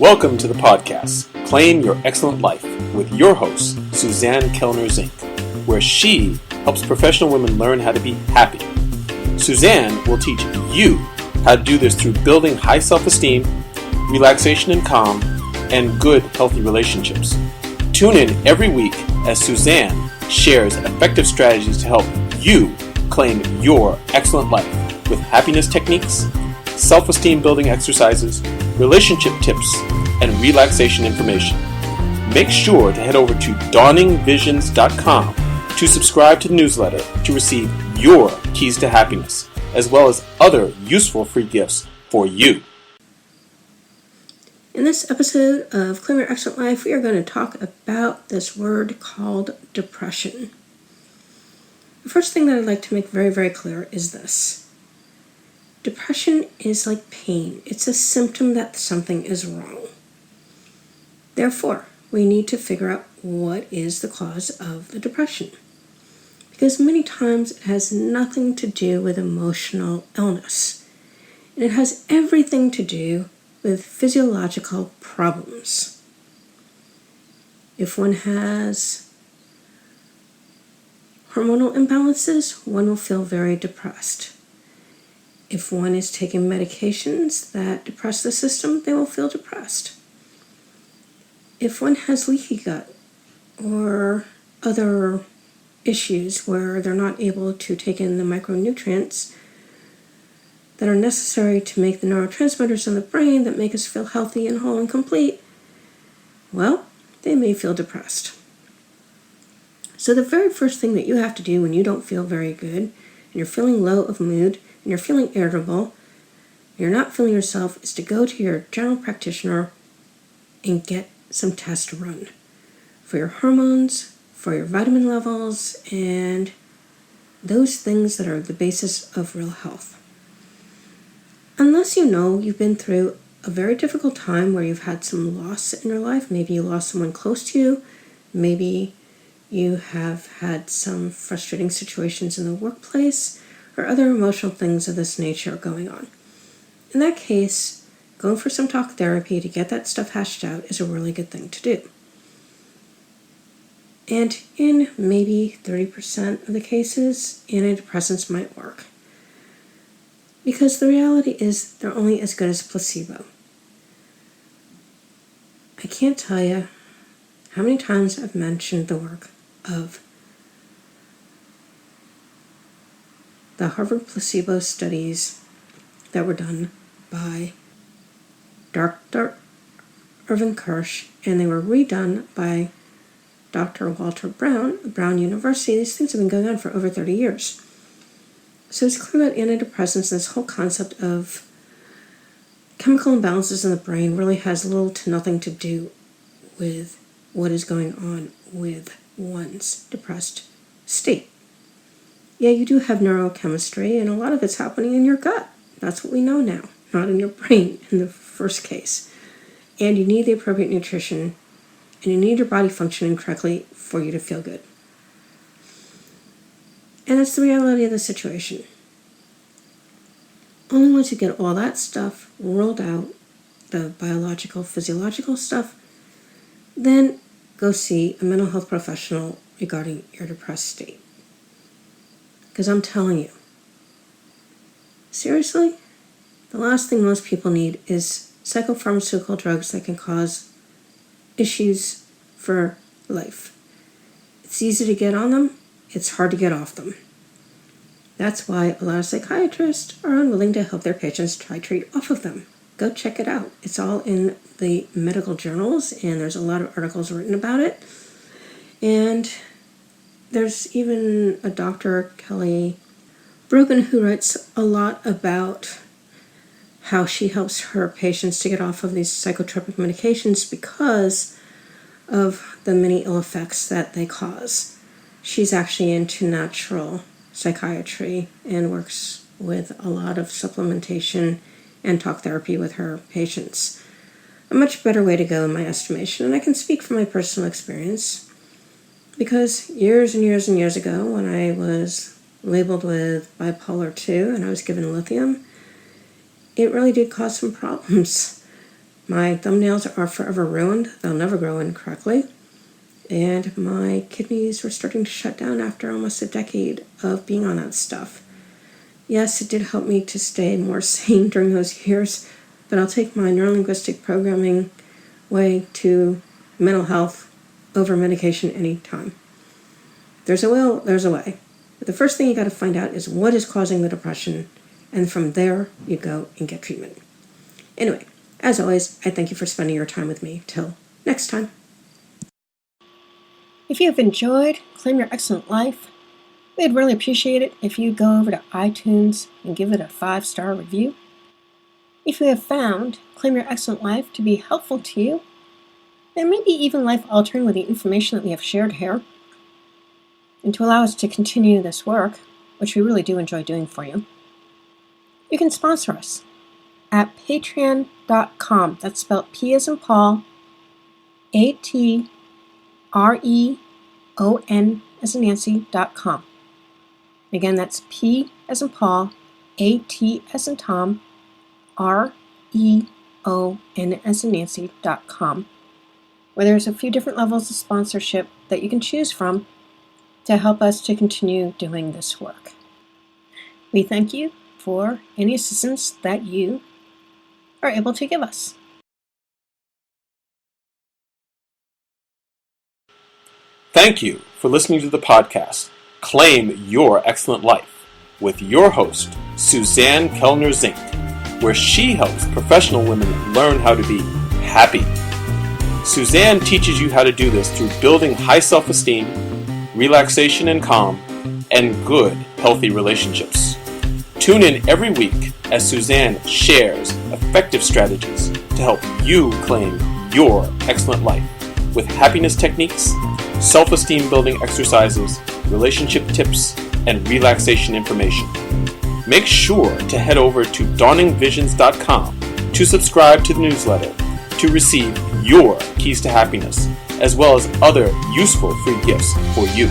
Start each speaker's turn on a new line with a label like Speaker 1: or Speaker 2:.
Speaker 1: Welcome to the podcast, Claim Your Excellent Life, with your host, Suzanne Kellner-Zinck, where she helps professional women learn how to be happy. Suzanne will teach you how to do this through building high self-esteem, relaxation and calm, and good, healthy relationships. Tune in every week as Suzanne shares effective strategies to help you claim your excellent life with happiness techniques, self-esteem building exercises, relationship tips, and relaxation information. Make sure to head over to dawningvisions.com to subscribe to the newsletter to receive your keys to happiness, as well as other useful free gifts for you.
Speaker 2: In this episode of Claim Your Excellent Life, we are going to talk about this word called depression. The first thing that I'd like to make very, very clear is this. Depression is like pain. It's a symptom that something is wrong. Therefore, we need to figure out what is the cause of the depression. Because many times it has nothing to do with emotional illness. And it has everything to do with physiological problems. If one has hormonal imbalances, one will feel very depressed. If one is taking medications that depress the system, they will feel depressed. If one has leaky gut or other issues where they're not able to take in the micronutrients that are necessary to make the neurotransmitters in the brain that make us feel healthy and whole and complete, well, they may feel depressed. So the very first thing that you have to do when you don't feel very good and you're feeling low of mood and you're feeling irritable, you're not feeling yourself, is to go to your general practitioner and get some tests run for your hormones, for your vitamin levels, and those things that are the basis of real health. Unless you know you've been through a very difficult time where you've had some loss in your life, maybe you lost someone close to you, maybe you have had some frustrating situations in the workplace, or other emotional things of this nature going on. In that case, going for some talk therapy to get that stuff hashed out is a really good thing to do. And in maybe 30% of the cases, antidepressants might work. Because the reality is they're only as good as placebo. I can't tell you how many times I've mentioned the work of the Harvard placebo studies that were done by Dr. Irvin Kirsch, and they were redone by Dr. Walter Brown at Brown University. These things have been going on for over 30 years. So it's clear that antidepressants, this whole concept of chemical imbalances in the brain, really has little to nothing to do with what is going on with one's depressed state. Yeah, you do have neurochemistry, and a lot of it's happening in your gut. That's what we know now, not in your brain in the first case. And you need the appropriate nutrition, and you need your body functioning correctly for you to feel good. And that's the reality of the situation. Only once you get all that stuff rolled out, the biological, physiological stuff, then go see a mental health professional regarding your depressed state. Because I'm telling you, seriously, the last thing most people need is psychopharmaceutical drugs that can cause issues for life. It's easy to get on them, it's hard to get off them. That's why a lot of psychiatrists are unwilling to help their patients titrate off of them. Go check it out. It's all in the medical journals, and there's a lot of articles written about it. And there's even a Dr. Kelly Brogan who writes a lot about how she helps her patients to get off of these psychotropic medications because of the many ill effects that they cause. She's actually into natural psychiatry and works with a lot of supplementation and talk therapy with her patients. A much better way to go in my estimation, and I can speak from my personal experience. Because years and years and years ago, when I was labeled with bipolar 2 and I was given lithium, it really did cause some problems. My thumbnails are forever ruined. They'll never grow in correctly. And my kidneys were starting to shut down after almost a decade of being on that stuff. Yes, it did help me to stay more sane during those years, but I'll take my neurolinguistic programming way to mental health over medication anytime. There's a will, there's a way. But the first thing you got to find out is what is causing the depression, and from there you go and get treatment. Anyway, as always, I thank you for spending your time with me. Till next time. If you have enjoyed Claim Your Excellent Life, we'd really appreciate it if you go over to iTunes and give it a 5-star review. If you have found Claim Your Excellent Life to be helpful to you, and maybe even life-altering with the information that we have shared here, and to allow us to continue this work, which we really do enjoy doing for you, you can sponsor us at patreon.com. That's spelled P as in Paul, ATREON as in Nancy.com. Again, that's P as in Paul, AT as in Tom, REON as in Nancy.com, where there's a few different levels of sponsorship that you can choose from to help us to continue doing this work. We thank you for any assistance that you are able to give us.
Speaker 1: Thank you for listening to the podcast, Claim Your Excellent Life, with your host, Suzanne Kellner-Zinck, where she helps professional women learn how to be happy. Suzanne teaches you how to do this through building high self-esteem, relaxation and calm, and good, healthy relationships. Tune in every week as Suzanne shares effective strategies to help you claim your excellent life with happiness techniques, self-esteem building exercises, relationship tips, and relaxation information. Make sure to head over to dawningvisions.com to subscribe to the newsletter to receive your keys to happiness, as well as other useful free gifts for you.